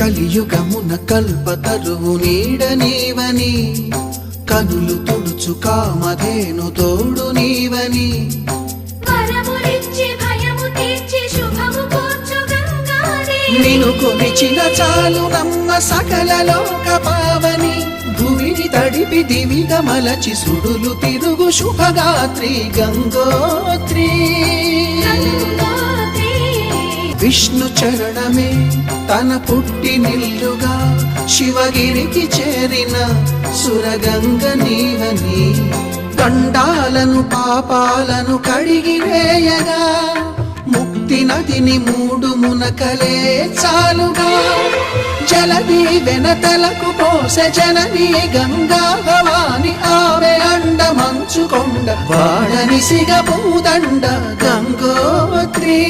కలియుగమున కల్పతరువు నీడ నీవని కనులు తుడుచు కామధేను తోడు నీవని నిను కొలిచిన చాలు నమ్మ సకల లోక పావని భూమిని తడిపి దివిగా మలచి సుడులు తిరుగు శుభగాత్రి గంగోత్రి విష్ణు చరణమే తన పుట్టినిల్లుగా శివగిరికి చేరిన సురగంగ నీవని గండాలను పాపాలను కడిగివేయగా ముక్తి నదిని మూడు మునకలే చాలుగా జలది వెనతలకు పోసె జనని గంగా భవాని ఆమె అండ మంచుకొండ వాడని సిగ పూదండ గంగోత్రి